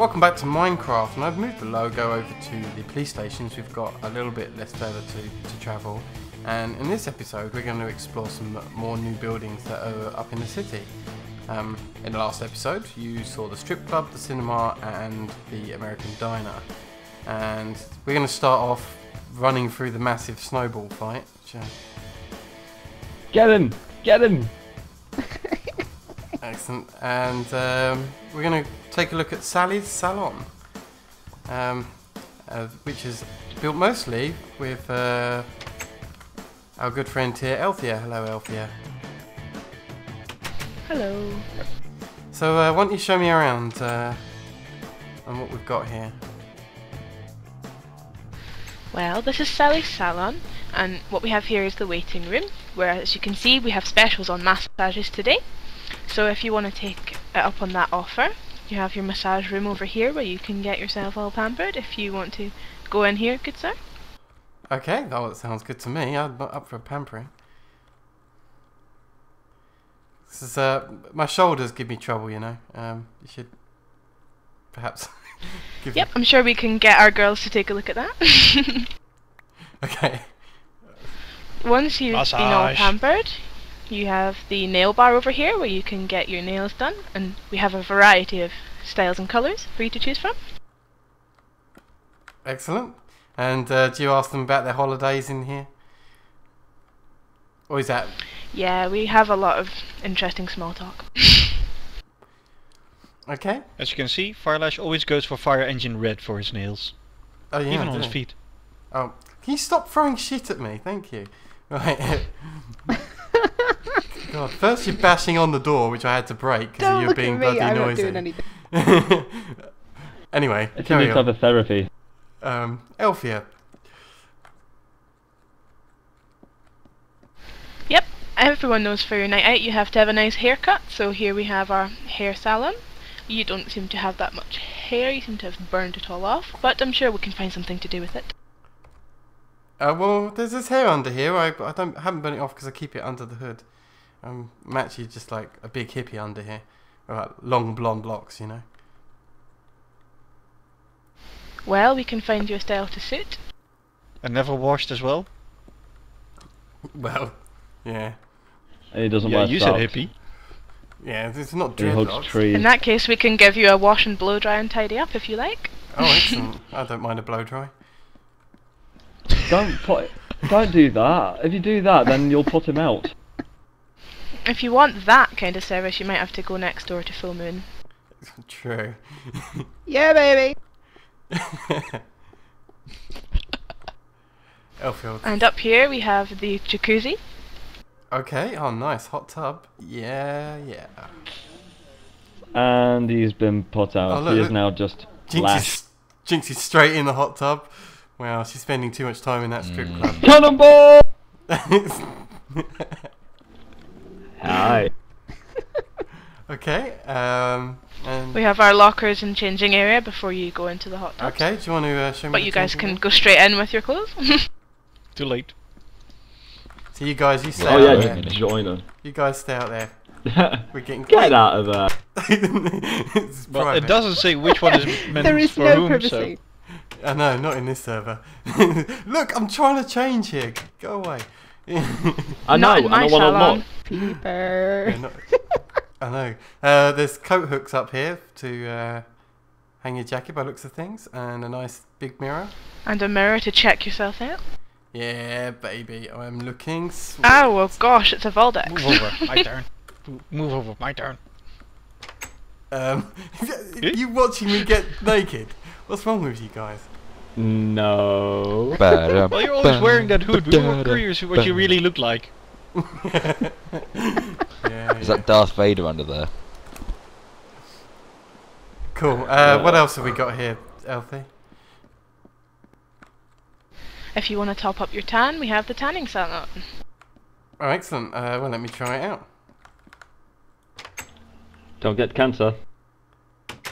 Welcome back to Minecraft, and I've moved the logo over to the police stations. We've got a little bit less further to travel, and in this episode we're going to explore some more new buildings that are up in the city. In the last episode you saw the strip club, the cinema and the American diner, and we're going to start off running through the massive snowball fight. Get him! Get him! Excellent, and we're going to take a look at Sally's Salon, which is built mostly with our good friend here, Althea. Hello, Althea. Hello. So why don't you show me around and what we've got here? Well, this is Sally's Salon, and what we have here is the waiting room, where, as you can see, we have specials on massages today. So if you want to take it up on that offer, you have your massage room over here where you can get yourself all pampered if you want to go in here, good sir. Okay, oh, that sounds good to me. I'm not up for pampering. This is, my shoulders give me trouble, you know. You should perhaps give Yep, I'm sure we can get our girls to take a look at that. Okay. Once you've Massage. been all pampered, you have the nail bar over here where you can get your nails done, and we have a variety of styles and colours for you to choose from. Excellent. And do you ask them about their holidays in here? Or is that... Yeah, we have a lot of interesting small talk. Okay. As you can see, Firelash always goes for Fire Engine Red for his nails. Oh yeah, Even I on his do. feet. Oh, can you stop throwing shit at me? Thank you. Right. God, first you're bashing on the door, which I had to break because you were being bloody I'm noisy. not doing anything. Anyway, It's a carry new type on. of therapy. Althea. Yep, everyone knows for your night out you have to have a nice haircut, so here we have our hair salon. You don't seem to have that much hair, you seem to have burned it all off, but I'm sure we can find something to do with it. Well, there's this hair under here. I haven't burnt it off because I keep it under the hood. I'm actually just like a big hippie under here. Right, long blonde locks, you know. Well, we can find you a style to suit. And never washed as well. Well, yeah. He doesn't Yeah, wear you socks. said hippie. Yeah, it's not He hugs dreadlocks. trees. In that case, we can give you a wash and blow dry and tidy up if you like. Oh, excellent. I don't mind a blow dry. Don't do that. If you do that, then you'll put him out. If you want that kind of service, you might have to go next door to Full Moon. True. Yeah, baby. Elfield. And up here we have the jacuzzi. Okay, oh nice, hot tub. Yeah, yeah. And he's been put out. Oh, look, he is look. now just Jinx is straight in the hot tub. Wow, she's spending too much time in that strip club. Cannonball! Hi. Okay, and... We have our lockers and changing area before you go into the hot tub. Okay, do you want to show me But the you guys changing can room? go straight in with your clothes. Too late. So you guys, you stay Oh out yeah, there. join us. You guys stay out there. We're getting... Get out of there. It's Well, private. it doesn't say which one is meant There is for no whom, privacy. I know, not in this server. Look, I'm trying to change here. Go away. I know, Not in and my I want to salon. look. Peeper. Yeah, not- I know. There's coat hooks up here to hang your jacket by the looks of things, and a nice big mirror. And a mirror to check yourself out. Yeah, baby, I'm looking sweet. Oh, well gosh, it's a Voldex. Move over, my turn. Move over, my turn. You watching me get naked? What's wrong with you guys? No. Well, you're always wearing that hood. We were curious what you really look like. Yeah, Is that Darth Vader under there? cool. What else have we got here, Elfie? If you want to top up your tan, we have the tanning salon. Oh, excellent. Well, let me try it out. Don't get cancer.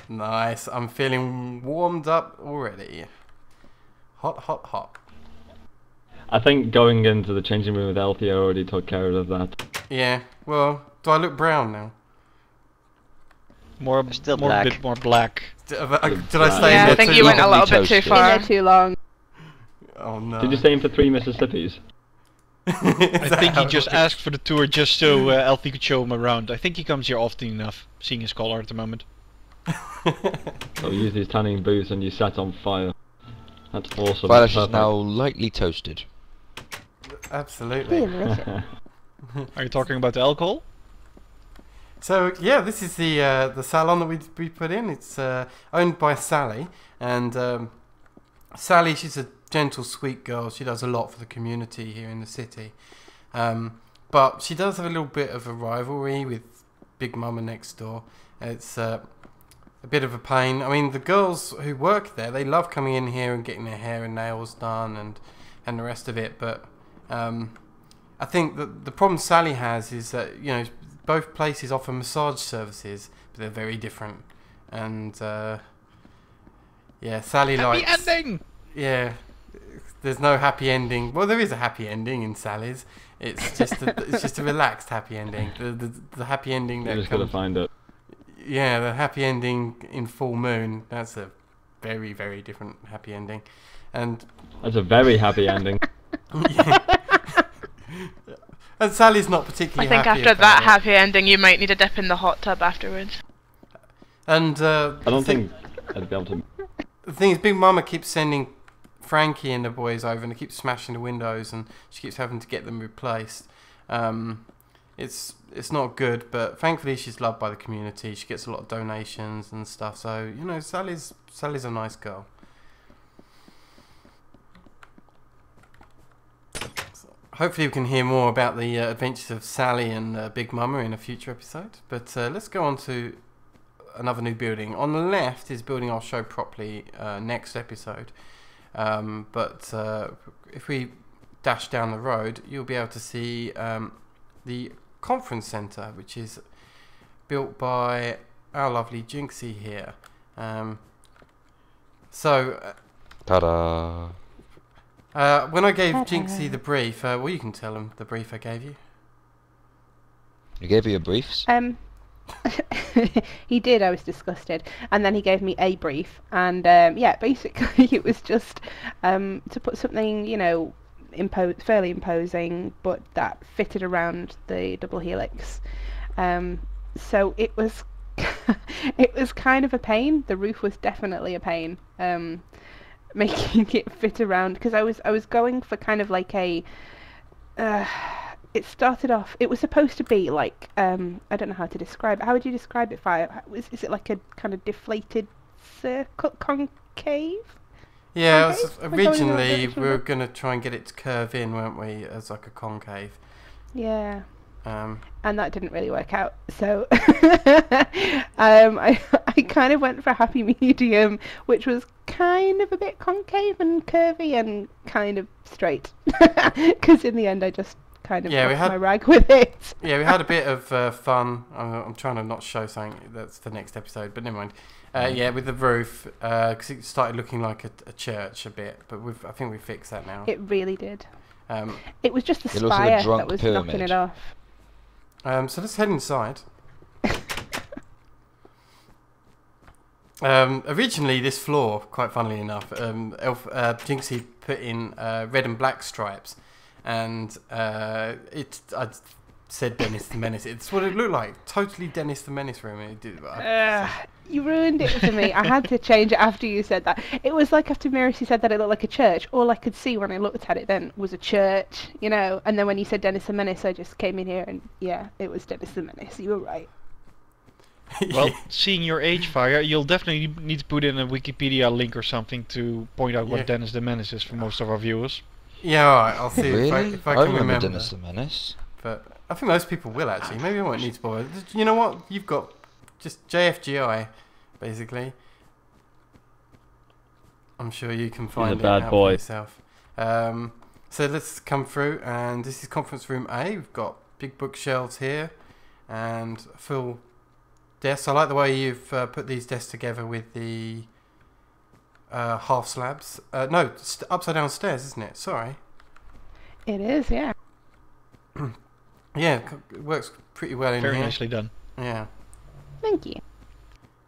Nice. I'm feeling warmed up already. Hot, hot, hot. I think going into the changing room with Althea already took care of that. Yeah. Well, do I look brown now? More, Still more black. bit more black. Did I stay Yeah, in I there think too you went a long? little bit too Been there far. too long. Oh no. Did you stay in for 3 Mississippis? I think he just asked for the tour just so Alfie could show him around. I think he comes here often enough, seeing his collar at the moment. So you used his tanning booth and you sat on fire. That's awesome. Violet is Perfect. now lightly toasted. Absolutely. Delicious. Are you talking about the alcohol? So yeah, this is the salon that we put in. It's owned by Sally, and Sally, she's a gentle, sweet girl. She does a lot for the community here in the city, but she does have a little bit of a rivalry with Big Mama next door. It's a bit of a pain. I mean, the girls who work there, they love coming in here and getting their hair and nails done and the rest of it, but I think that the problem Sally has is that, you know, both places offer massage services, but they're very different. And yeah, Sally Happy likes. ending! Yeah, there's no happy ending. Well, there is a happy ending in Sally's. It's just a relaxed happy ending. The happy ending You're that just gonna comes. find it. Yeah, the happy ending in Full Moon. That's a very, very different happy ending. And That's a very happy ending. and Sally's not I particularly think happy after about that it. happy ending, you might need a dip in the hot tub afterwards. And I don't think I'd be able to. the thing is, Big Mama keeps sending Frankie and the boys over, and they keep smashing the windows, and she keeps having to get them replaced. It's not good, but thankfully she's loved by the community. She gets a lot of donations and stuff, so you know, Sally's a nice girl. Hopefully we can hear more about the adventures of Sally and Big Mama in a future episode. But let's go on to another new building. On the left is building I'll show properly next episode. But if we dash down the road, you'll be able to see the conference centre, which is built by our lovely Jinxie here. Ta-da! When I gave Jinxie the brief, well, you can tell him the brief I gave you. You gave me your briefs? He did. I was disgusted, and then he gave me a brief, and yeah, basically it was just to put something, you know, fairly imposing, but that fitted around the double helix. So it was it was kind of a pain. The roof was definitely a pain. Making it fit around, because I was going for kind of like a it started off, it was supposed to be like I don't know how to describe it. How would you describe it, Fire? Is it like a kind of deflated circle, concave? Yeah, Concave? originally we were going to try and get it to curve in, weren't we, as like a concave. Yeah. And that didn't really work out, so I kind of went for a happy medium, which was kind of a bit concave and curvy and kind of straight, because in the end I just kind of lost my rag with it. Yeah, we had a bit of fun. I'm trying to not show something, that's the next episode, but never mind. Yeah, with the roof, because it started looking like a church a bit, but I think we fixed that now. It really did. It was just the It looks like a spire drunk that was pyramid. knocking it off. So let's head inside. Originally, this floor, quite funnily enough, Jinxie put in red and black stripes, and I said Dennis the Menace. It's what it looked like. Totally Dennis the Menace room. It did, You ruined it for me. I had to change it after you said that. It was like after Miracy said that it looked like a church. All I could see when I looked at it then was a church, you know. And then when you said Dennis the Menace, I just came in here and yeah, it was Dennis the Menace. You were right. Well, seeing your age, Fire, you'll definitely need to put in a Wikipedia link or something to point out what Dennis the Menace is for most of our viewers. Yeah, alright, I'll see Really? if I can remember. Dennis the Menace. But I think most people will actually. Maybe I won't need to bother. You know what? You've got just JFGI, basically. I'm sure you can find it out for yourself. So let's come through, and this is conference room A. We've got big bookshelves here, and full desks. I like the way you've put these desks together with the half slabs. No, upside down stairs, isn't it? Sorry. It is, yeah. Yeah, it works pretty well in here. Very nicely done. Yeah. Thank you.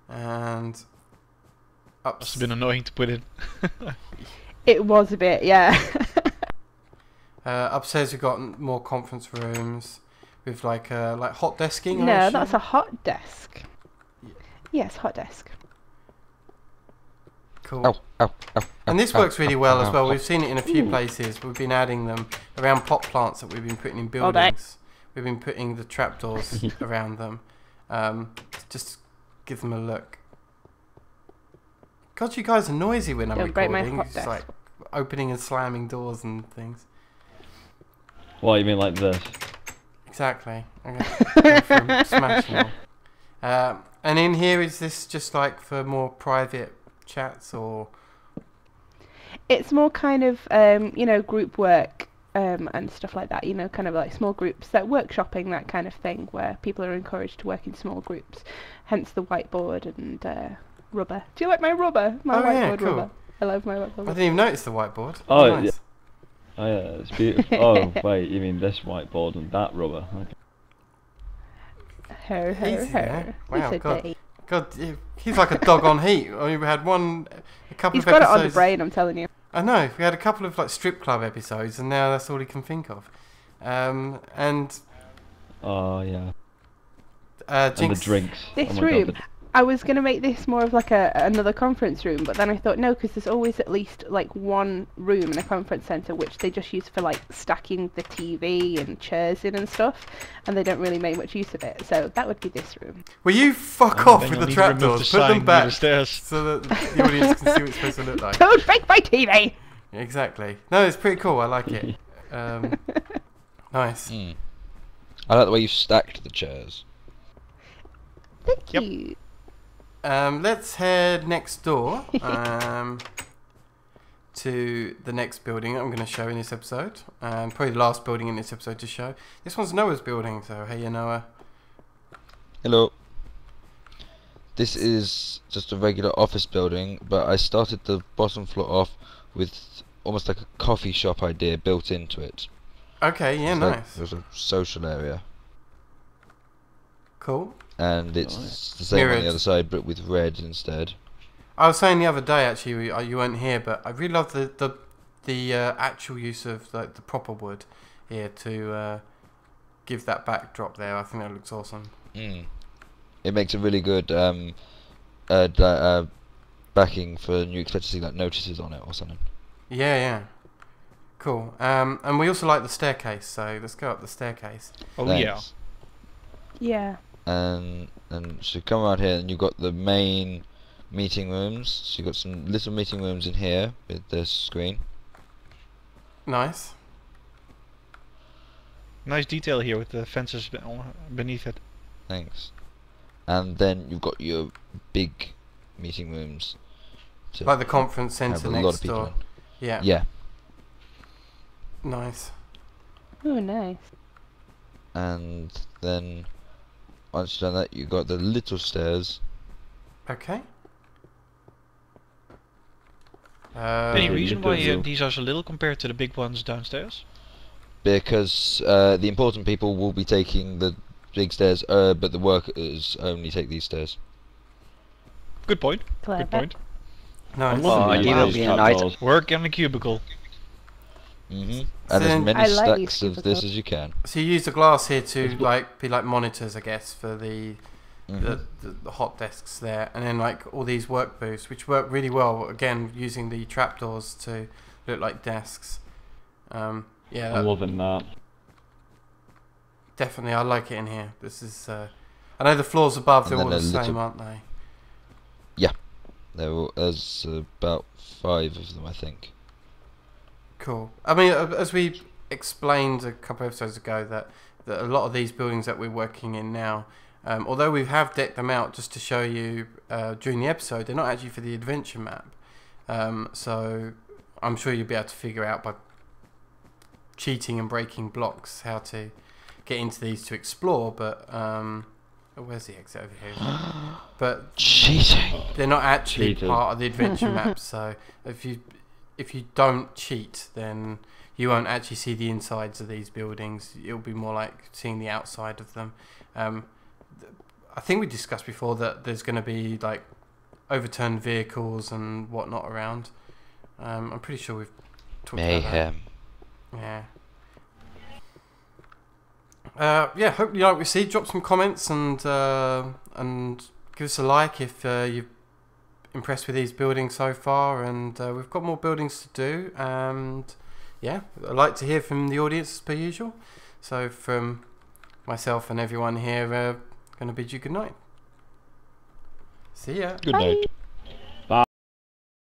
And Must have been annoying to put in. It was a bit, yeah. Upstairs we've got more conference rooms with like hot desking. No, that's a hot desk. Yes, hot desk. Cool. And this works really well as well. We've seen it in a few places. We've been adding them around pot plants that we've been putting in buildings. We've been putting the trapdoors around them. Just give them a look. God, you guys are noisy when I'm recording. It's just like opening and slamming doors and things. What, you mean like this? Exactly. Okay. From smashing them. And in here, is this just like for more private chats or? It's more kind of group work and stuff like that. Kind of like small groups, that workshopping, that kind of thing, where people are encouraged to work in small groups. Hence the whiteboard and rubber. Do you like my rubber? My whiteboard cool. rubber. I love my whiteboard. I didn't even notice the whiteboard. Oh, nice. yeah. Oh yeah, it's beautiful. Oh wait, you mean this whiteboard and that rubber? Okay. Ho ho ho. Wow, God, he's like a dog on heat. I mean, we had a couple He's of episodes. got it on the brain, I'm telling you. I know. We had a couple of like strip club episodes, and now that's all he can think of. And oh yeah. Jinx, and the drinks. This oh my room. God, I was going to make this more of like another conference room, but then I thought no, because there's always at least like one room in a conference centre which they just use for like stacking the TV and chairs in and stuff, and they don't really make much use of it. So that would be this room. Will you fuck off with the trapdoors? Put them back so that the audience can see what it's supposed to look like. Don't break my TV! Exactly. No, it's pretty cool. I like it. Nice. I like the way you stacked the chairs. Thank you. Let's head next door to the next building I'm going to show in this episode. Probably the last building in this episode to show. This one's Noah's building, so hey Noah. Hello. This is just a regular office building, but I started the bottom floor off with almost like a coffee shop idea built into it. Okay, yeah, so nice. There's a social area. Cool. And it's the same on the other side, but with red instead. I was saying the other day, actually, you weren't here, but I really love the actual use of like the proper wood here to give that backdrop there. I think that looks awesome. It makes a really good backing for you expect to see like notices on it or something. Yeah. Cool. And we also like the staircase, so let's go up the staircase. Oh, Thanks. Yeah. And so you come around here and you've got the main meeting rooms. So you've got some little meeting rooms in here with this screen. Nice. Nice detail here with the fences beneath it. Thanks. And then you've got your big meeting rooms. Like the conference centre next door. Yeah. Yeah. Nice. Oh, nice. And then once you've done that, you've got the little stairs. Okay. Any reason why these are so little compared to the big ones downstairs? Because the important people will be taking the big stairs, but the workers only take these stairs. Good point. Clever. Good point. Nice. Will be a night. Work in a cubicle. And So as many I like stacks these of this as you can. So you use the glass here to be like monitors, I guess, for the hot desks there, and then like all these work booths, which work really well. Again, using the trapdoors to look like desks. Yeah, I'm loving that. Definitely, I like it in here. This is. I know the floors above they're all the same, aren't they? Yeah, there's about 5 of them, I think. Cool. I mean, as we explained a couple of episodes ago, that a lot of these buildings that we're working in now, although we have decked them out just to show you during the episode, they're not actually for the adventure map. So I'm sure you'll be able to figure out by cheating and breaking blocks how to get into these to explore. But where's the exit over here? But cheating. They're not actually part of the adventure map. So if you don't cheat, then you won't actually see the insides of these buildings. It'll be more like seeing the outside of them. I think we discussed before that there's going to be like overturned vehicles and whatnot around. I'm pretty sure we've talked Mayhem. about that. Yeah, hope you like what we see. Drop some comments and give us a like if you're impressed with these buildings so far. And we've got more buildings to do. And yeah, I'd like to hear from the audience as per usual. So from myself and everyone here, going to bid you good night. See ya. Good night.